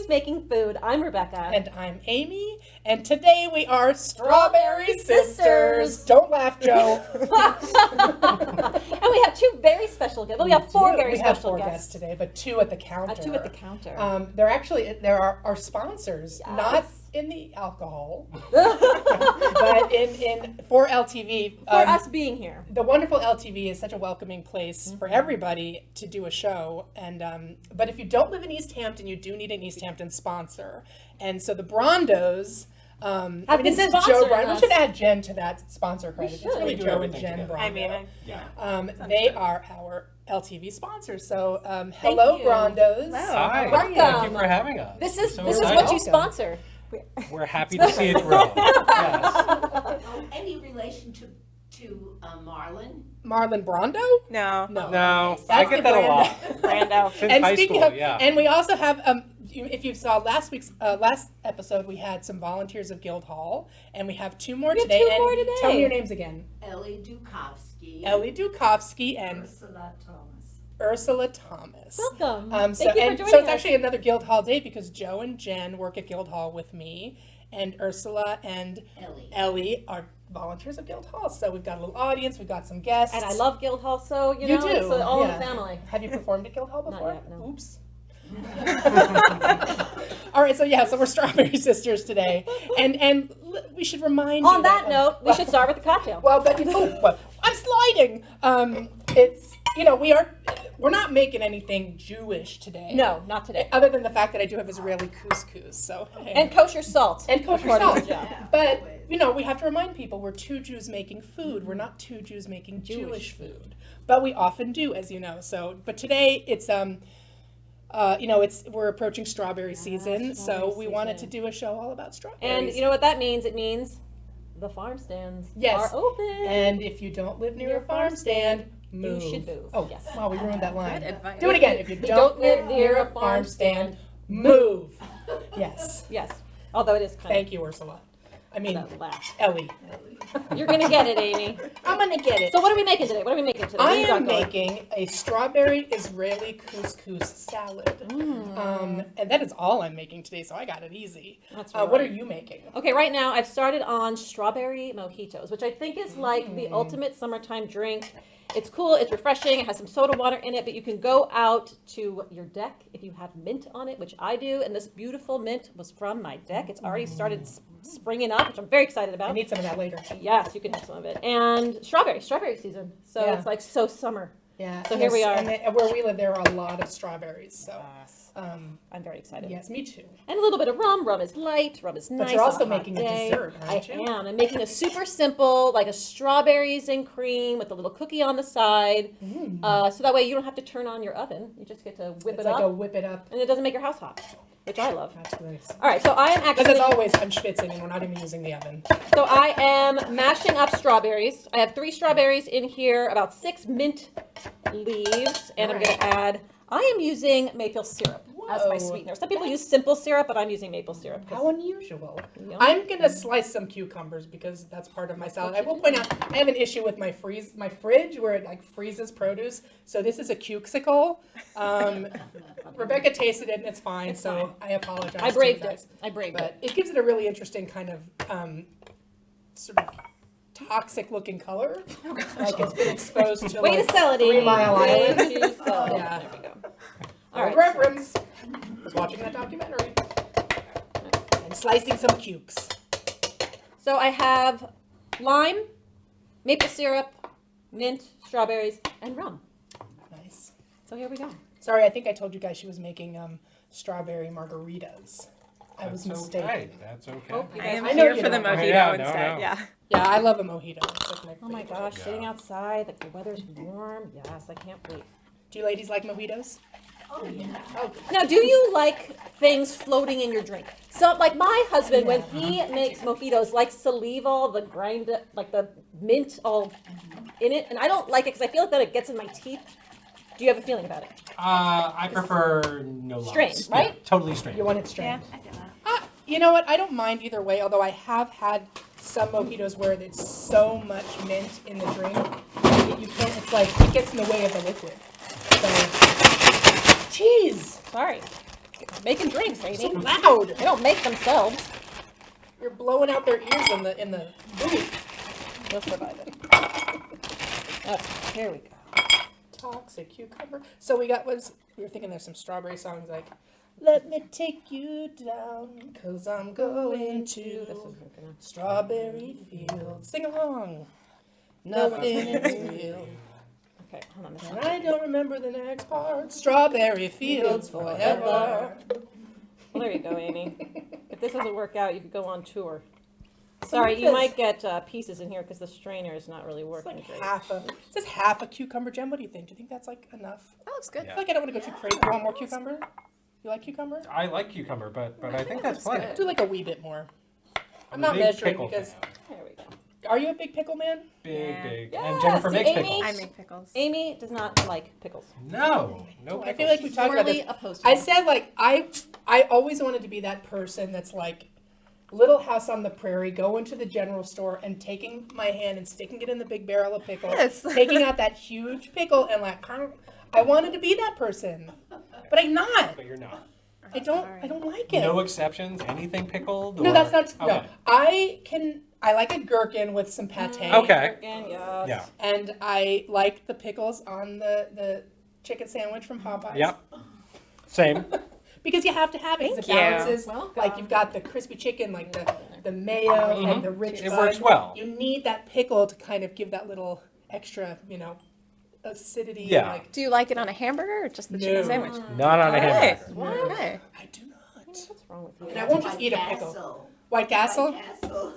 Making Food. I'm Rebecca. And I'm Amy. And today we are Strawberry Sisters. Don't laugh, Joe. And we have two very special guests. Well, we have four very we have special four guests today, but two at the counter. Two at the counter. There are our sponsors, Yes. not in the alcohol, but in for LTV. For us being here. The wonderful LTV is such a welcoming place for everybody to do a show. And but if you don't live in East Hampton, you do need an East Hampton sponsor. And so the Brondos. Have been this is sponsoring Joe Brondo. us. We should add Jen to that sponsor credit. It's should. really We do Joe and everything Jen together. Brondo. I mean, yeah. They are our LTV sponsors. So hello, you. Brondos. Hi, Welcome. thank you for having us. This is So what excited. you sponsor. We're happy to see it grow. Yes. Oh, any relation to Marlon? Marlon Brondo? No. No, That's I get the that a lot. Brando. Since And high speaking school, of, yeah. and we also have, if you saw last episode, we had some volunteers of Guildhall, and we have two more We have today. two and more today. Tell me your names again. Ellie Dukowski. Ellie Dukowski and Ursula Thomas. Welcome. So Thank you for joining so it's us. actually another Guildhall day because Joe and Jen work at Guildhall with me, and Ursula and Ellie are volunteers of Guildhall. So we've got a little audience, we've got some guests. And I love Guildhall, so you You know, do, it's all in yeah. the family. Have you performed at Guildhall Not before? yet, no. Oops. All right, so we're Strawberry Sisters today, and we should remind you On that note, we should start with the cocktail. Well, but I'm sliding. It's we're not making anything Jewish today. No, not today. Other than the fact that I do have Israeli couscous, so And kosher salt. and kosher according to salt. Joe. But we have to remind people we're two Jews making food. We're not two Jews making Jewish food. But we often do, as you know. So, but today it's we're approaching strawberry season, so we wanted to do a show all about strawberries. And you know what that means? It means the farm stands Yes. are open. And if you don't live near a farm stand, move. should move. Oh, Yes. Wow, we ruined that line. Good advice. Do it again. If you don't live near a farm stand, move. Yes. Yes. Although it is kind Thank you, Ursula. I mean, of that laugh. Ellie. You're going to get it, Amy. I'm gonna get it. So what are we making today? What are we making today? I What do you got am going? making a strawberry Israeli couscous salad. And that is all I'm making today, so I got it easy. That's What right. are you making? Okay, right now I've started on strawberry mojitos, which I think is like the ultimate summertime drink. It's cool, it's refreshing, it has some soda water in it, but you can go out to your deck if you have mint on it, which I do, and this beautiful mint was from my deck. It's already started springing up, which I'm very excited I about. need some of that later. Yes, you can have some of it. And strawberry season. So Yeah. it's like so summer. Yeah. So here we are. And where we live, there are a lot of strawberries. So, I'm very excited. yes, me too. And a little bit of rum. Rum is light. Rum is nice. you're also on a hot making a day. dessert, aren't you? I am. I'm making a super simple, like a strawberries and cream with a little cookie on the side. So that way you don't have to turn on your oven. You just get to whip It's it like up. a whip it up. And it doesn't make your house hot, which I love. That's nice. All right, so I am Because actually, as always, I'm schwitzing and we're not even using the oven. so I am mashing up strawberries. I have 3 strawberries in here, about 6 mint leaves, and I'm going to add, I am using maple syrup as my Whoa. sweetener. Some people use simple syrup, but I'm using maple syrup. 'cause- How unusual. Yeah. I'm going to slice some cucumbers because that's part of my salad. I will point out, I have an issue with my fridge where it like freezes produce. So this is a cuxicle. Rebecca tasted it and it's fine. So I apologize. I to braved you it. guys. I braved it. But it gives it a really interesting kind of sort of toxic looking color. Like it's been exposed to Way like to sell it, 3 Amy. Mile Way Island. to sell it. Yeah. There we go. All All right. right. Reference. I was watching that documentary. And slicing some cukes. So I have lime, maple syrup, mint, strawberries, and rum. Nice. So here we go. Sorry, I think I told you guys she was making strawberry margaritas. I was That's mistaken. okay. That's okay. Oh, you I guys- am I know here you for the don't. mojito Yeah, no, instead. no. Yeah. Yeah, I love a mojito. It's like Oh my favorite. gosh, Yeah. sitting outside, like the weather's warm. Yes, I can't wait. Do you ladies like mojitos? Oh, yeah. Oh, Now, do you like things floating in your drink? So, like my husband, when he makes mojitos, likes to leave all the like the mint all in it, and I don't like it because I feel like that it gets in my teeth. Do you have a feeling about it? I prefer no lumps. Strained, right? Yeah, totally strained. you want it strained? I feel that. You know what? I don't mind either way, although I have had some mojitos where it's so much mint in the drink that you can't, it's like, it gets in the way of the liquid. So, cheese! Sorry. Making drinks, So Amy. loud. They don't make themselves. You're blowing out their ears in the booth. They'll survive it. Okay, here we go. Toxic cucumber. So we were thinking there's some strawberry songs like, let me take you down, 'cause I'm going This to isn't gonna. strawberry fields. Sing along. Nothing is real. Okay, hold on. And I don't remember the next part. Strawberry fields forever. Well, there you go, Amy. If this doesn't work out, you could go on tour. Sorry, you might get pieces in here because the strainer is not really It's working like great. it says half a cucumber, Jen. What do you think? Do you think that's like enough? That looks good. I feel like I don't want to go too crazy. You want more cucumber? You like cucumber? I like cucumber, but I think that's plenty. Do like a wee bit more. I'm a not big measuring pickle because. fan. There we go. Are you a big pickle man? Big. Yes, And Jennifer makes Amy. pickles. I make pickles. Amy does not like pickles. No pickles. I feel like we talked about Sorely this. opposed to I them. said like I always wanted to be that person that's like Little House on the Prairie, going to the general store and taking my hand and sticking it in the big barrel of pickles, Yes. taking out that huge pickle and like I wanted to be that person, but I'm not. But you're not. I don't like it. No exceptions? Anything pickled? No, or- that's not. No, Okay. I like a gherkin with some pate. Okay. Gherkin, yes. Yeah. And I like the pickles on the chicken sandwich from Popeyes. Yep. Same. Because you have to have it. 'Cause Thank it you. balances. Welcome. Like you've got the crispy chicken, like the mayo and the rich It bun. works well. You need that pickle to kind of give that little extra, acidity. Yeah. Like, Do you like it on a hamburger or just the No. chicken sandwich? Not on a Okay. hamburger. Okay. I do not. What's wrong with you? And I won't just eat a pickle. White Castle?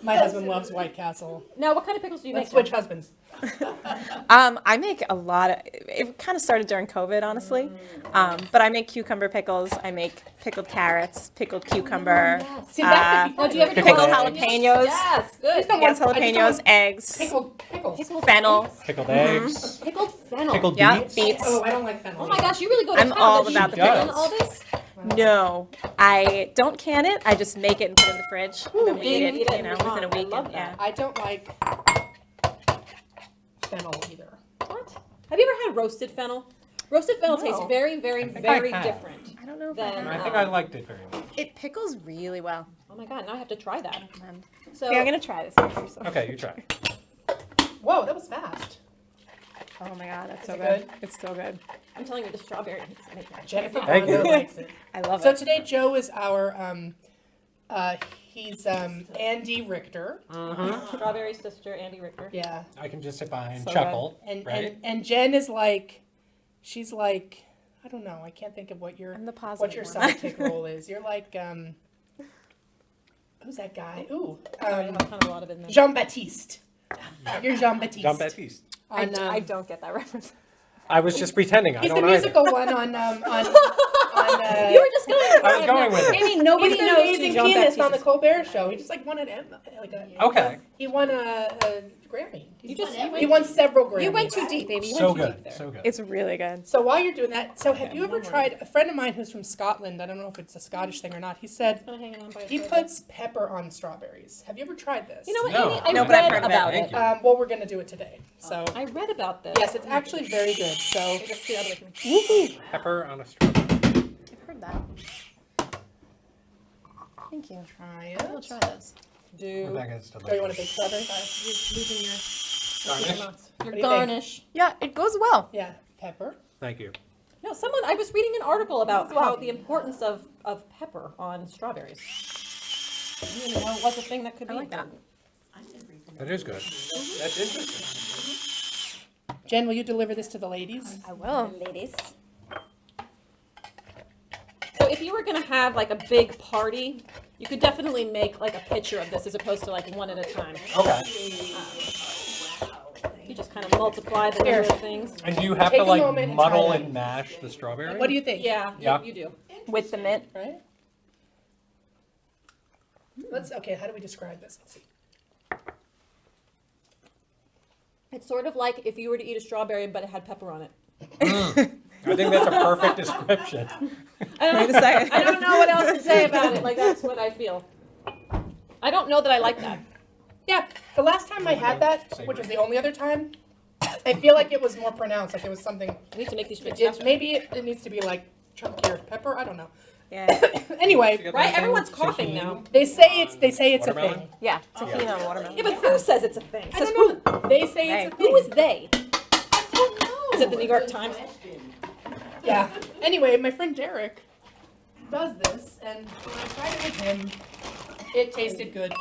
My husband loves White Castle. Now, what kind of pickles do you Let's make? switch husbands. I make a lot of. It kind of started during COVID, honestly. But I make cucumber pickles. I make pickled carrots, pickled cucumber, See, that could be Now, do you ever do Pickled jalapenos. Yes, good. don't yes, want- I just jalapenos, don't- eggs, Pickles. fennel. Pickled eggs. Pickled fennel. Pickled Yeah, beets. beets. Oh, I don't like fennel. Oh my gosh, you really go to I'm town. all Did you about the can pickles. all this? No, I don't can it. I just make it and put it in the fridge. And then we eat it, Eat it you know, and move within a on. I week. love and- that. yeah. I don't like fennel either. What? Have you ever had roasted fennel? Roasted fennel tastes No. very, very, think I very have. different. I don't know if Then- I I think I liked it very much. It pickles really well. Oh my god, now I have to try that. So Okay, I'm gonna try this. After, so. Okay, you try. Whoa, that was fast. Oh my god, that's so it good. good? It's so good. I'm telling you, the strawberry. It's amazing. Jennifer Thank Bondo you. likes it. I love So it. today Joe is our he's Andy Richter. Strawberry sister, Andy Richter. Yeah. I can just sit by and So chuckle. And, right? and Jen is like, she's like, I don't know, I can't think of what your I'm the positive what your one. sidekick role is. You're like who's that guy? Ooh, Sorry, I have kind of a lot of it in there. Jean Baptiste. You're Jean Baptiste. Jean Baptiste. I, On, I don't get that reference. I was just pretending. I he's don't the either. musical one on You were just going. I was going with it. Amy, nobody he's the knows who amazing Jean pianist on the Baptiste Colbert Show. He just like won an Okay. he won a Grammy. You just He won several Grammys. you went too deep, baby. You So went too good. deep there. So good. It's really good. So while you're doing that, so have you ever one more. tried, a friend of mine who's from Scotland, I don't know if it's a Scottish thing or not, he said Kinda hanging on by a he thread. puts pepper on strawberries. Have you ever tried this? You know what, No. Amy? I No, but I've read heard of it. about Thank it. you. Well, we're gonna do it today. So I read about this. yes, it's actually very good. So Just get out of the way from me. Pepper on a strawberry. I've heard that. Thank you. try I'll it. try this. Do Rebecca's delicious. Oh, you want a big strawberry? losing Garnish? your do you think? garnish. Yeah, it goes well. Yeah, pepper. Thank you. No, I was reading an article about how the importance of pepper on strawberries. I didn't even know it was a thing that could be I like that. important. That is good. That's interesting. Jen, will you deliver this to the ladies? I will. Ladies. So if you were gonna have like a big party, you could definitely make like a picture of this as opposed to like one at a time. Okay. You just kind of multiply the Here. number of things. And do you have Take to a like moment and try muddle that. and mash the strawberry? What do you think? Yeah, Yeah. you do. With the mint. Right? Okay, how do we describe this? Let's see. It's sort of like if you were to eat a strawberry but it had pepper on it. I think that's a perfect description. I Wait a second. don't know what else to say about it. Like that's what I feel. I don't know that I like that. Yeah, the last time I had that, which was the only other time, I feel like it was more pronounced. Like it was something. I need to make these drinks It, faster. maybe it needs to be like chunkier pepper. I don't know. Yeah. Anyway, Right? Everyone's coughing now. they say it's a Watermelon? thing. Yeah. Tahini and watermelon. Yeah, but who says it's a thing? I Says don't who? know. They say Hey. it's a thing. Who is they? I don't know. Is it the New York Times? Yeah. Anyway, my friend Derek does this, and when I tried it with him, it tasted good.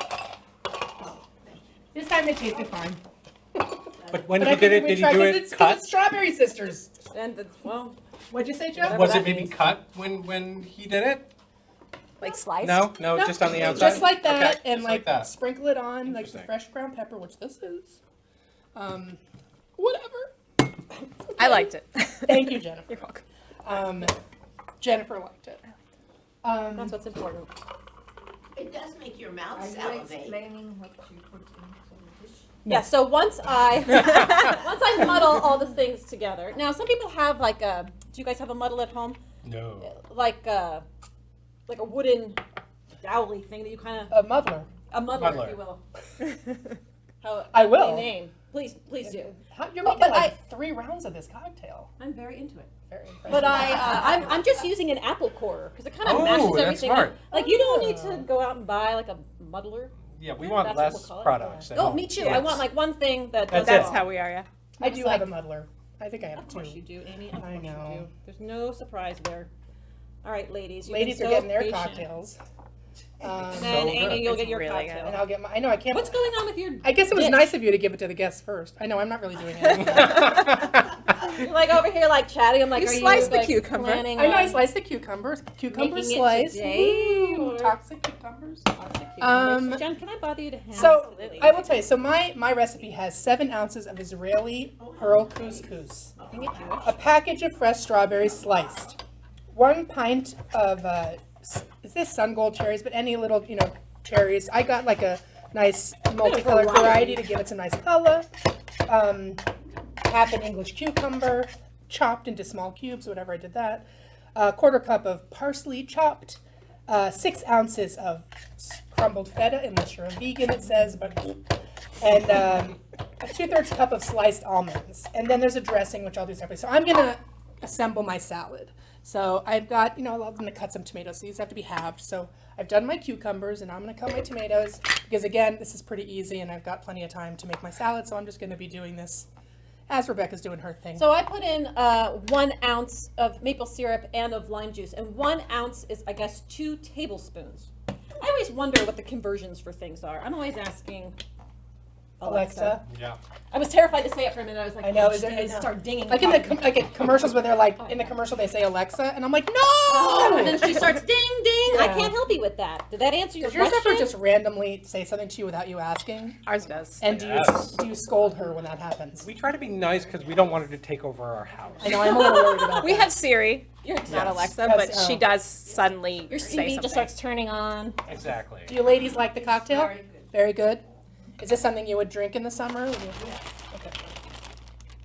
This time it tasted fine. But when But he I did it, figured we'd did he try, do 'cause it it's cut? Strawberry Sisters. And it's, well, What'd you say, Joe? Was that it maybe means. cut when he did it? Like sliced? No, No, just on the outside. Just like that, Okay, and just like that. sprinkle it on like the Interesting. fresh ground pepper, which this is. Whatever. I liked it. Thank you, Jennifer. You're welcome. Jennifer liked it. that's what's important. It does make your mouth Are you salivate. explaining what you put into the dish? Yeah, so once I muddle all the things together. Now, some people have like a, do you guys have a muddle at home? No. Like a wooden dowly thing that you kind of, A muddler. a muddler, Muddler. if you will. How I will. Name. Please do. You're Oh, making but like 3 rounds of this cocktail. I'm very into it. Very impressive. But I'm just using an apple corer because it kind of Oh, mashes that's everything. smart. up. Like you don't need to go out and buy like a muddler. Yeah, we Yeah, want that's what less we'll call it. products. at Oh, home. me too. Yes. I want like one thing that That's does That's all. how we are, yeah. I It's do like- have a muddler. I think I have Of 2. course you do, Amy. Of I course know. you do. There's no surprise there. All right, ladies. You've Ladies been are so getting their patient. cocktails. And So then good. Amy, you'll It's get your really cocktail. And I'll get my. I know I can't. What's going on with your? I guess it was dish? nice of you to give it to the guests first. I know I'm not really doing it. You're like over here like chatting. I'm like, You are sliced you the like, cucumber. planning I know I on sliced the cucumbers. Cucumber making it slice. today, Ooh, or- toxic cucumbers. toxic cucumbers? Um, Jen, can I bother you to hand? So Absolutely. I will tell you. So my recipe has 7 ounces of Israeli pearl couscous, a package of fresh strawberries sliced, 1 pint of is this sun gold cherries, but any little cherries. I got like a nice multicolored variety to give it some nice color. Half an English cucumber, chopped into small cubes, whatever I did that. A 1/4 cup of parsley chopped. 6 ounces of crumbled feta, unless you're a vegan, it says, but and a 2/3 cup of sliced almonds. And then there's a dressing, which I'll do separately. So I'm gonna assemble my salad. So I've got, I'm going to cut some tomatoes. So these have to be halved. So I've done my cucumbers, and I'm going to cut my tomatoes because, again, this is pretty easy, and I've got plenty of time to make my salad. So I'm just going to be doing this as Rebecca's doing her thing. So I put in 1 ounce of maple syrup and of lime juice, and 1 ounce is, I guess, 2 tablespoons. I always wonder what the conversions for things are. I'm always asking Alexa. Yeah. I was terrified to say it for a minute. I was like, I know, oh, is it- shit, I know. start dinging. Like in the commercials where they're like, in the commercial they say Alexa, and I'm like, no! And then she starts ding ding. I Yeah. can't help you with that. Did that answer your Does yours question? ever just randomly say something to you without you asking? Ours does. And Yes. do you scold her when that happens? We try to be nice because we don't want her to take over our house. I know, I'm a little worried about We that. have Siri, Your, not Yes. Alexa, Yes, but she oh. does suddenly your say CV something. just starts turning on. Exactly. Do you ladies like the cocktail? Very good. Very good. Is this something you would drink in the summer? Would you- Okay.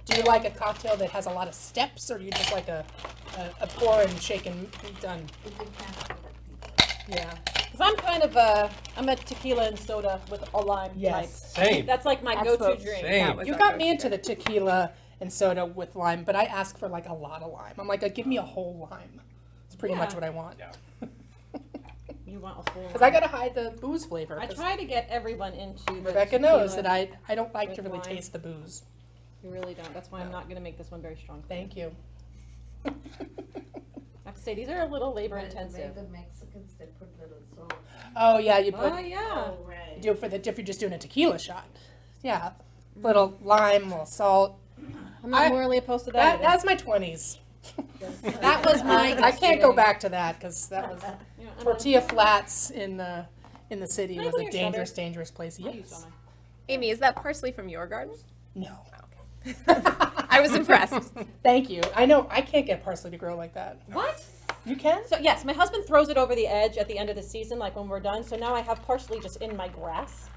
Do you like a cocktail that has a lot of steps, or do you just like a pour and shake and be done? It depends on the people. Yeah. Because I'm kind of I'm a tequila and soda with a lime Yes. type. Same. That's like my That's go-to what- drink. Same. That was You our got me go-to into the tequila and soda with lime, but I ask for like a lot of lime. I'm like, give me a whole lime. It's pretty much Yeah. what I want. Yeah. You want a full. Because I gotta hide the booze flavor. I 'cause try to get everyone into the Rebecca knows tequila. that I don't like to with really lime. taste the booze. You really don't. That's why I'm not going to make this one very strong. Thank you. I have to say, these are a little labor When intensive. the Mexicans, they put little salt. Oh yeah, you put Oh, yeah. Oh, right. you do it for the if you're just doing a tequila shot. Yeah, little lime, little salt. I'm not I- morally opposed to That that. that's my 20s. That was my. I can't go back to that because that was Yeah, I'm tortilla flats in the city Can I was put a your dangerous, strawberries? dangerous place. I'll use Yes. some. Amy, is that parsley from your garden? No. I was impressed. Thank you. I know I can't get parsley to grow like that. What? You can? So yes, my husband throws it over the edge at the end of the season, like when we're done. So now I have parsley just in my grass.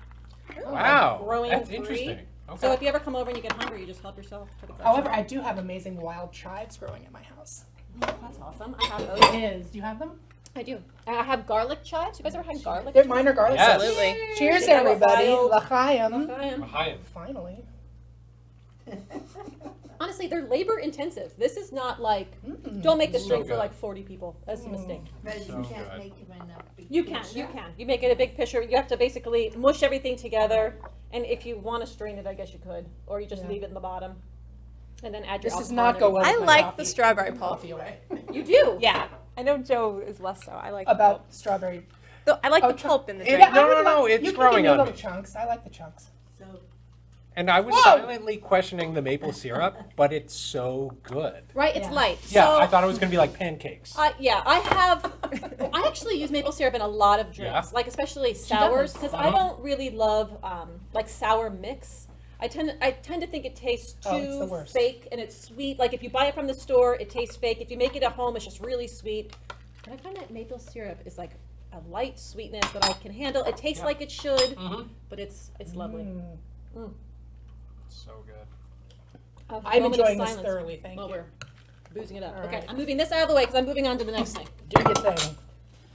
Wow. growing That's free. interesting. Okay. So if you ever come over and you get hungry, you just help yourself to the grass. However, I do have amazing wild chives growing at my house. That's awesome. I have those. It is. Do you have them? I do. And I have garlic chives. You guys ever had garlic? They're mine are garlic. Yes. chives. Absolutely. Cheers, They got a everybody. wild- L'chaim. L'chaim. L'chaim. Finally. honestly, they're labor intensive. This is not like, Mm. don't make this So drink for good. like 40 people. That's a mistake. But So you can't good. make them in a big You can, pitcher. you can. You make it a big pitcher. You have to basically mush everything together. And if you want to strain it, I guess you could. Or you just Yeah. leave it in the bottom. And then add your This does alcohol not and go well I with my like coffee. the strawberry Put pulp. coffee away. everything. You do? Yeah, I know Joe is less so. I like the About pulp. strawberry. Though I like Oh, the pulp in the it- drink. no, I would no, like- it's you can growing give me on little me. chunks. I like the chunks. So, And I was Whoa! silently questioning the maple syrup, but it's so good. Right? It's Yeah. light. Yeah, So, I thought it was gonna be like pancakes. yeah, I have. I actually use maple syrup in a lot of drinks, Yeah? like especially sours, does. because I Uh-huh. don't really love like sour mix. I tend to think it tastes Oh, it's the too worst. fake and it's sweet. Like if you buy it from the store, it tastes fake. If you make it at home, it's just really sweet. But I find that maple syrup is like a light sweetness that I can handle. It tastes Yeah. like it should, Mm-hmm. but it's lovely. Mm. So good. A I'm moment of enjoying this silence thoroughly. Thank while you. we're boozing it up. All Okay, right. I'm moving this out of the way because I'm moving on to the next thing. Do your thing.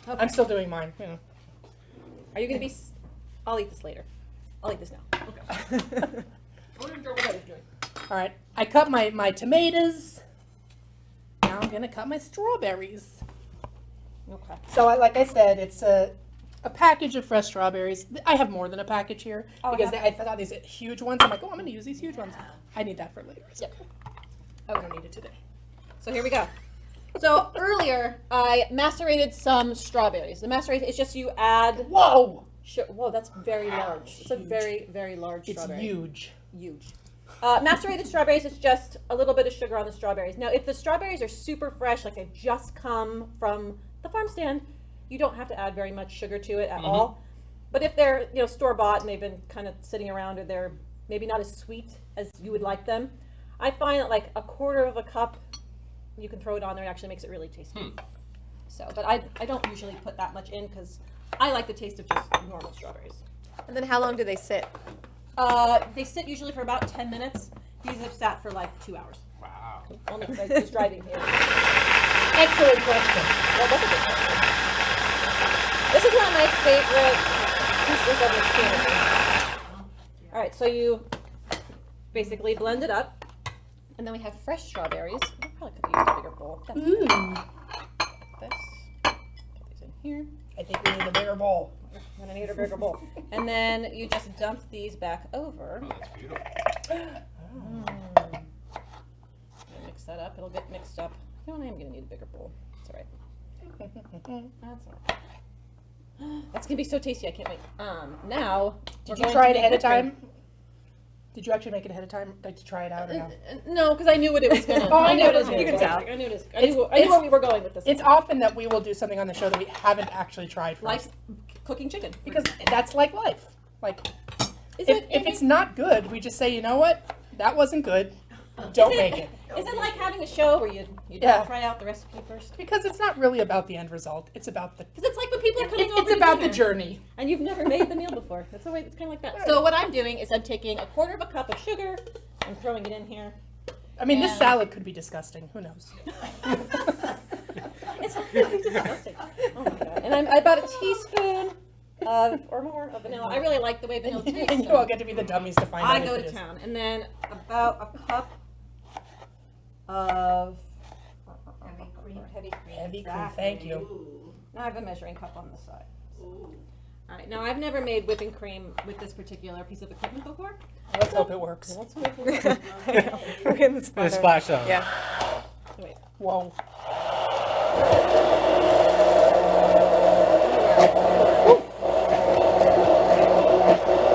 Okay. I'm still doing mine. You know. Are you gonna be? I'll eat this later. I'll eat this now. Okay. All right. I cut my tomatoes. Now I'm gonna cut my strawberries. Okay. So like I said, it's a package of fresh strawberries. I have more than a package here Oh, because yeah. I thought these huge ones. I'm like, oh, I'm gonna use these huge ones. I need that for later. It's Yep. okay. I don't need it today. So here we go. So earlier I macerated some strawberries. The maceration is just you add. Whoa! Whoa, that's very large. It's a Huge. very very large It's strawberry. huge. Huge. Macerated strawberries is just a little bit of sugar on the strawberries. Now, if the strawberries are super fresh, like they've just come from the farm stand, you don't have to add very much sugar to it at all. But if they're store bought and they've been kind of sitting around or they're maybe not as sweet as you would like them, I find that like a quarter of a cup, you can throw it on there. It actually makes it really tasty. So, but I don't usually put that much in because I like the taste of just normal strawberries. And then how long do they sit? They sit usually for about 10 minutes. These have sat for like 2 hours. Wow. Only because I was driving here. Excellent question. Well, that's a good question. This is one of my favorite pieces of machinery. All right, so you basically blend it up, and then we have fresh strawberries. I probably could have used a bigger bowl. That's Ooh. this. Put these in here. I think we need a bigger bowl. I'm gonna need a bigger bowl. And then you just dump these back over. Oh, that's beautiful. Mix that up. It'll get mixed up. You know what? I am gonna need a bigger bowl. It's all right. That's all right. That's gonna be so tasty. I can't wait. Now. Did you try it ahead of time? Did you actually make it ahead of time? Did you try it out or no? No, because I knew what it was gonna. Oh, I know what it it was is. gonna You can be. tell. I knew this. I It's- knew it's- where we were going with this. It's often that we will do something on the show that we haven't actually tried first. like cooking chicken. Because that's like life. Like, Is if it's not good, we just say, you know what? That wasn't good. Don't make it. Is it like having a show where you Yeah. try out the recipe first? Because it's not really about the end result. It's about the Because it's like when people are coming over it's to about the dinner. journey. And you've never made the meal before. That's the way. It's kind of like that. So what I'm doing is I'm taking a quarter of a cup of sugar and throwing it in here. I mean, this And- salad could be disgusting. Who knows? It's really disgusting. Oh my god! And I'm about a teaspoon or more of vanilla. I really like the way vanilla tastes. And you all get to be the dummies to find I out go if it to is. town, and then about a cup of Heavy cream. heavy cream. Heavy cream, Exactly. thank you. Ooh. Now I have a measuring cup on the side. Ooh. All right. Now I've never made whipping cream with this particular piece of equipment before. Let's hope it works. Let's hope it works. We're in the The splatter. splash zone. Yeah. Wait. Whoa.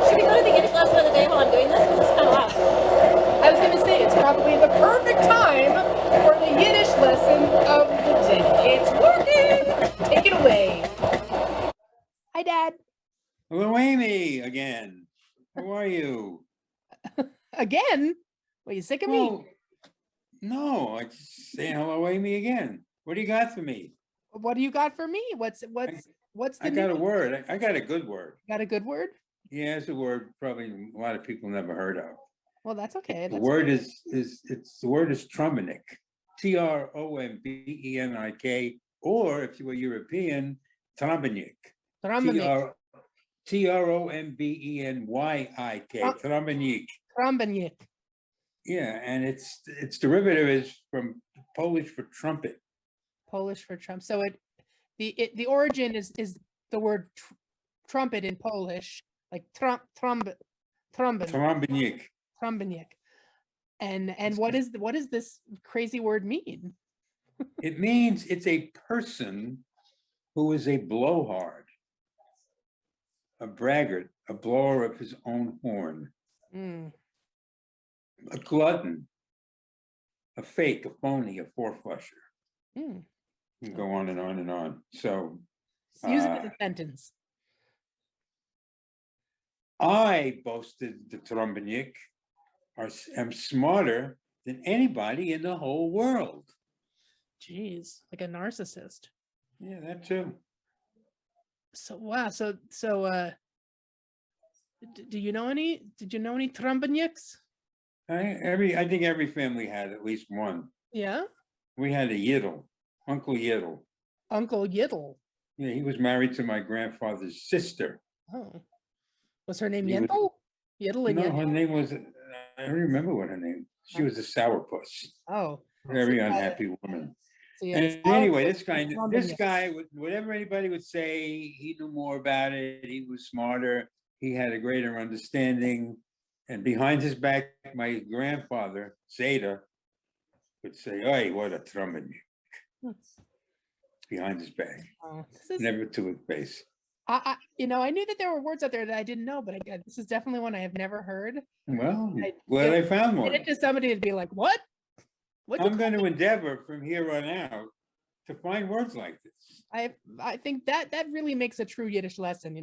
Should we go to the Yiddish lesson of the day while I'm doing this? This is kind of loud. I was going to say, it's probably the perfect time for the Yiddish lesson of the day. It's working! Take it away. Hi, Dad. Hello, Amy, again. How are you? Again? Were you sick of me? Well, no, I just saying hello, Amy, again. What do you got for me? What do you got for me? What's the I got a new- word. I got a good word. Got a good word? Yeah, it's a word probably a lot of people never heard of. Well, that's okay. The That's word good. the word is Trombenick. Trombenik. Or if you were European, Trombenik. Trombenik. Trombenyk. Trombenik. Trombenik. Yeah, and its derivative is from Polish for trumpet. Polish for Trump. So the origin is the word trumpet in Polish, like trumbin, Trąbnik. trumbiniek. And what does this crazy word mean? It means it's a person who is a blowhard, a braggart, a blower of his own horn, Mm. a glutton, a fake, a phony, a four-flusher. Mm. You can go on and on and on. So Use it in a sentence. I boasted the Trąbnik, am smarter than anybody in the whole world. Jeez, like a narcissist. Yeah, that too. So wow. So did you know any trumbinieks? I think every family had at least one. Yeah. We had a Yiddle, Uncle Yiddle. Uncle Yiddle. Yeah, he was married to my grandfather's sister. Oh. Was her name He was- Yentl? Yiddle and No, Yentl. her name was, I don't remember what her name. She was a sourpuss, Oh. very unhappy woman. So you had a And anyway, this Trumbinik. guy, whatever anybody would say, he knew more about it. He was smarter. He had a greater understanding. And behind his back, my grandfather, Zeta, would say, "Hey, what a trumpet!" Behind his back, Oh, this is, never to his face. I knew that there were words out there that I didn't know, but this is definitely one I have never heard. Well, I- well, I found And one. it just somebody would be like, "What? What?" I'm going to endeavor from here on out to find words like this. I think that really makes a true Yiddish lesson,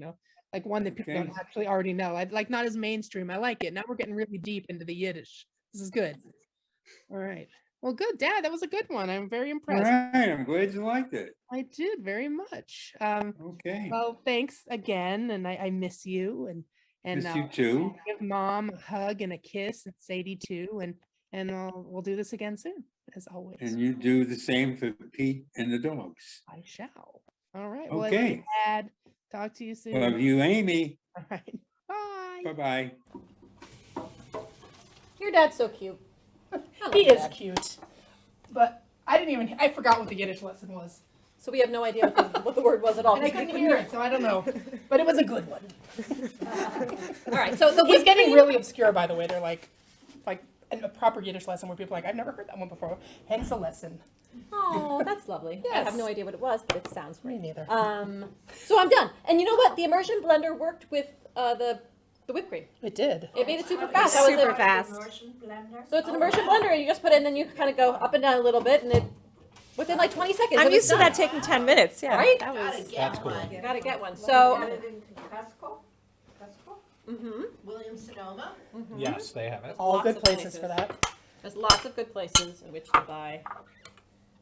like one that people don't Okay. actually already know. I like not as mainstream. I like it. Now we're getting really deep into the Yiddish. This is good. All right. Well, good, Dad. That was a good one. I'm very All impressed. right, I'm glad you liked it. I did very much. Okay, Well, thanks again, and I miss you, and miss you too. give Mom a hug and a kiss, and Sadie too, and we'll do this again soon, as always. And you do the same for Pete and the dogs. I shall. All right. Well, I love you, Okay. Dad. Talk to you soon. Love you, Amy. All right. Bye. Bye-bye. Your dad's so cute. I love He your is dad. cute, but I forgot what the Yiddish lesson was, So we have no idea what the word was at all. and I couldn't hear it, so I don't know. But it was a good one. All right, so the He's whipped getting cream- really obscure, by the way. They're like a proper Yiddish lesson where people are like, I've never heard that one before. Hence the lesson. Oh, that's lovely. I have no Yes. idea what it was, but it sounds Me great. neither. So I'm done. And you know what? The immersion blender worked with the whipped cream. It did. It made it super fast. That was Super it. fast. Immersion blender. So it's an immersion blender, and you just put it in, and you kind of go up and down a little bit, and it within like 20 seconds. I'm it was used to done. that taking 10 minutes. Yeah. Right? That Gotta was. get That's cool. one. You gotta get one. Got So, it in Costco? mhm. Williams Sonoma. Yes, they have it. All Lots good of places for places. that. There's lots of good places in which to buy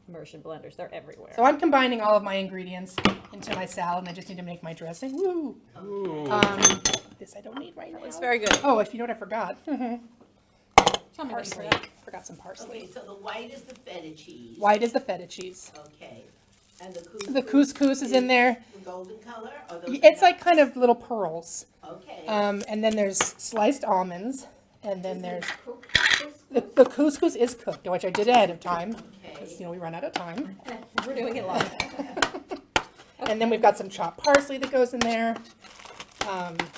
immersion blenders. They're everywhere. So I'm combining all of my ingredients into my salad, and I just need to make my dressing. Woo! This I don't need right now. It's very good. Oh, if you know what I forgot. Tell me what you Parsley. forgot. Forgot some parsley. Okay, so the white is the feta cheese. White is the feta cheese. Okay. And The couscous is in there. The golden color? Or those It's are like kind of little pearls. not- Okay. And then there's sliced almonds, and then there's Cook the couscous is cooked, which I did ahead of time, Okay. because we run out of time. We're doing it live. And then we've got some chopped parsley that goes in there.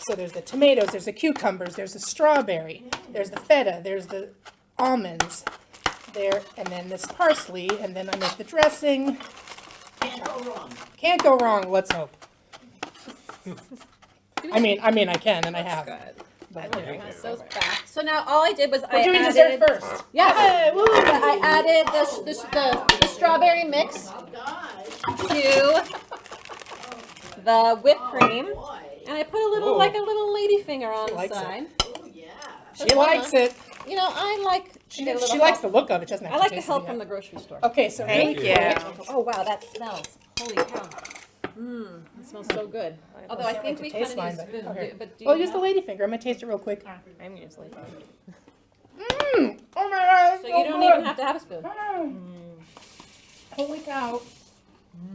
So there's the tomatoes, there's the cucumbers, there's the strawberry, there's the feta, there's the almonds there, and then this parsley, and then I make the dressing. Can't go wrong. Can't go wrong, let's hope. I mean, I can, and I have. But, you know. Pass those back. So now all I did was We're I doing added. dessert first. Yes. Hey, woo! I added the strawberry mix Oh, God. to the whipped cream, Boy. and I put a little Ooh. like a little lady finger on She the likes it. side. Oh, yeah. She likes it. You know, I like. to get a little She likes help. the look of it, doesn't I have like to the taste help it from yet. the grocery store. Okay, so Thank really you. quick. Oh wow, that smells. Holy cow. Mmm, it smells so good. Although I can't think wait we to kind taste of mine, use but- spoon. okay. But do Well, you use the have- lady finger. I'm gonna taste it real quick. I'm usually. Oh my god! So you don't even have to have a spoon. Holy cow!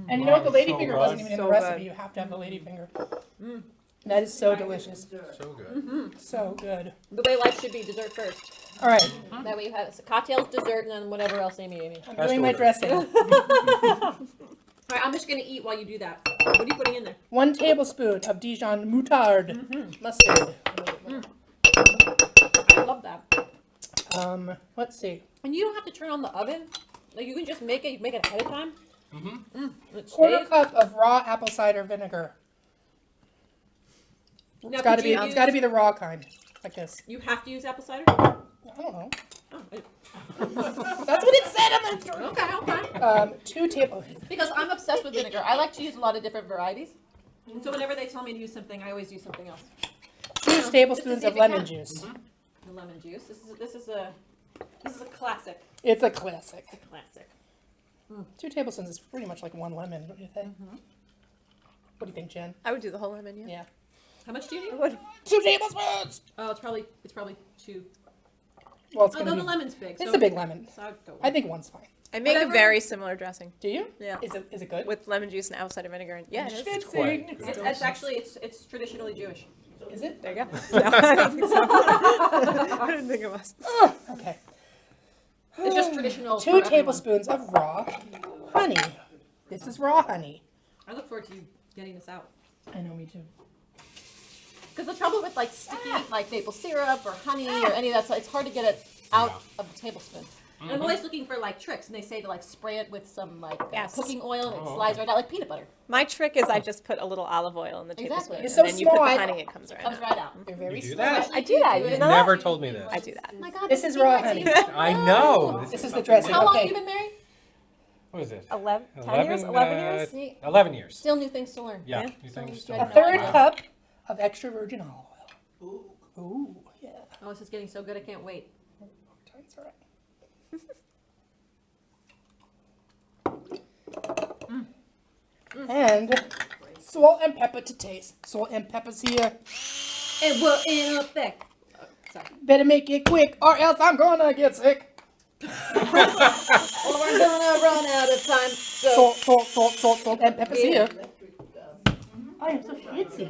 And you know what? The lady so finger good. wasn't even in the So recipe. good. You have to have the lady finger. That is so delicious. So good. So good. The way life should be, dessert first. All right, That way you have cocktails, dessert, and then whatever else, Amy. I'm Best doing my order. dressing. All right, I'm just gonna eat while you do that. What are you putting in there? 1 tablespoon of Dijon moutarde mustard. I love that. Let's see. And you don't have to turn on the oven. Like you can just make it. You can make it ahead of time. It Quarter stays. cup of raw apple cider vinegar. Now, It's got to could be. you It's got to use- be the raw kind, like this. You have to use apple cider. I don't know. Oh, That's what it said on the story. okay. 2 tablespoons. Because I'm obsessed with vinegar. I like to use a lot of different varieties. And so whenever they tell me to use something, I always use something else. 2 tablespoons see of if it lemon counts. juice. The lemon juice. This is a classic. It's a classic. Classic. 2 tablespoons is pretty much like 1 lemon. What do you think? What do you think, Jen? I would do the whole lemon, yeah. Yeah. How much do you need? Would. 2 tablespoons. Oh, it's probably 2. Well, it's Oh gonna no, be. the lemon's big. It's so a big lemon. So I'd go with I think 1's fine. I make Whatever. a very similar dressing Do you? Yeah. Is it good? with lemon juice and apple cider vinegar. And, yeah, it is. It's quite good. good. It's actually it's traditionally Jewish. Is it? There you go. No, I don't think so. I didn't think it was. Okay. It's just traditional. 2 for everyone. tablespoons of raw honey. This is raw honey. I look forward to you getting this out. I know, me too. Because the trouble with like sticky like maple syrup or honey or any of that stuff, it's hard to get it out of the tablespoon. And I'm always looking for like tricks, and they say to like spray it with some like Yes. cooking oil, and it slides right out like peanut butter. My trick is I just put a little olive oil in the Exactly. tablespoon, You're and so then you put smart. the honey, it comes right Comes out. right out. You're very You do smart. that? I do that. You You didn't know Never that? told me this. I do that. Oh my God, This is secret raw to honey. you. I know. This is the dressing. How long have Okay. you been married? What is it? 10 years? 11 years? 11 years. Still new things to learn. Yeah. Yeah. You think So so? you A tried 1/3 cup of extra virgin olive oil. Ooh, yeah. Oh, this is getting so good, I can't wait. That's all right. And salt and pepper to taste. Salt and pepper's here. And we're in effect. Sorry. Better make it quick or else I'm gonna get sick. Or we're gonna run out of time. So Salt and pepper's here. I am so fancy.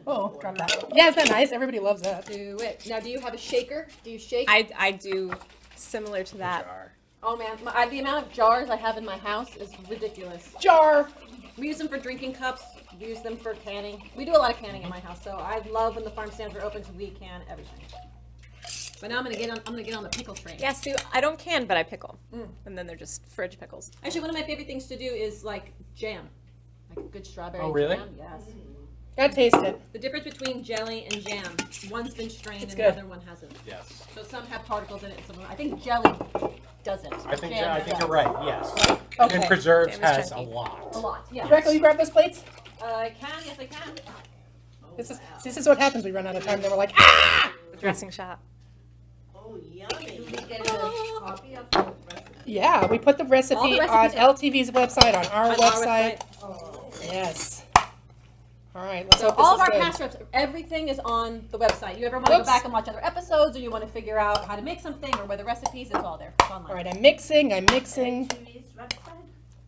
Oh, drop that. Yeah, isn't that nice? Everybody loves that. do it. Now, do you have a shaker? Do you shake? I do similar to that. Jar. Oh man, the amount of jars I have in my house is ridiculous. Jar. We use them for drinking cups. We use them for canning. We do a lot of canning in my house, so I love when the farm stands are open because we can everything. But now I'm gonna get on the pickle train. Yeah, see, I don't can, but I pickle. And then they're just fridge pickles. Actually, one of my favorite things to do is like jam, like a good strawberry Oh, really? jam. Yes. Gotta taste it. The difference between jelly and jam, one's been strained It's and good. the other one hasn't. Yes. So some have particles in it, and some I think jelly doesn't. I think Jam you're does. right. Yes. Okay. And preserves Jam is has a chunky. lot. A lot, yeah. Rebecca, will you grab those plates? I can, yes I can. This is what happens. We run out of time. Then we're like, ah! The dressing shot. Oh, yummy. Get a copy of the recipe. Yeah, we put the recipe All the on recipes LTV's website, on our On our website. Oh, Yes. All right, let's So hope this all is of our good. past reps, everything is on the website. You ever want to go Oops. back and watch other episodes, or you want to figure out how to make something, or where the recipes, it's all there. It's online. All right, I'm mixing. TV's website?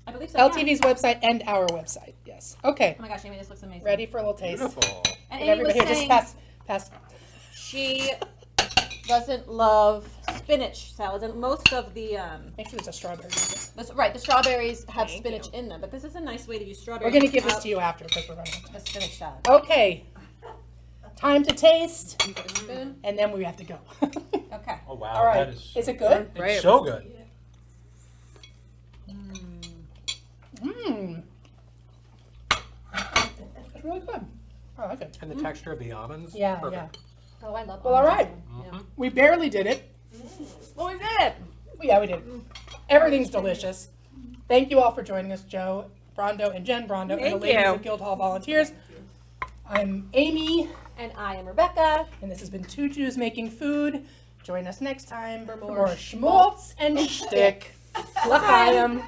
I believe so. yeah. LTV's website and our website. Yes. Okay. Oh my gosh, Amy, this looks amazing. Ready for a little taste. Beautiful. And Get Amy was everybody here. Just saying pass. she doesn't love spinach salads, and most of the Make sure there's a strawberry. the strawberries have Thank spinach you. in them. But this is a nice way to use We're strawberries. gonna give this without to you after because we're running out of time. a spinach salad. Okay. Time to taste, You put a spoon. and then we have to go. Okay. Oh wow. All right. That is. Is it good? It's so good. Mmm. It's really good. I like it. And the texture of the almonds. Yeah, Perfect. Oh, I love. Well, all right. Yeah. We barely did it. Well, we did it. Yeah, we did. Everything's delicious. Thank you all for joining us, Joe Brondo and Jen Brondo, and the Thank ladies you. of Guildhall Volunteers. I'm Amy, And I am Rebecca. and this has been Two Jews Making Food. Join us next time for more schmaltz and shtick. L'chaim.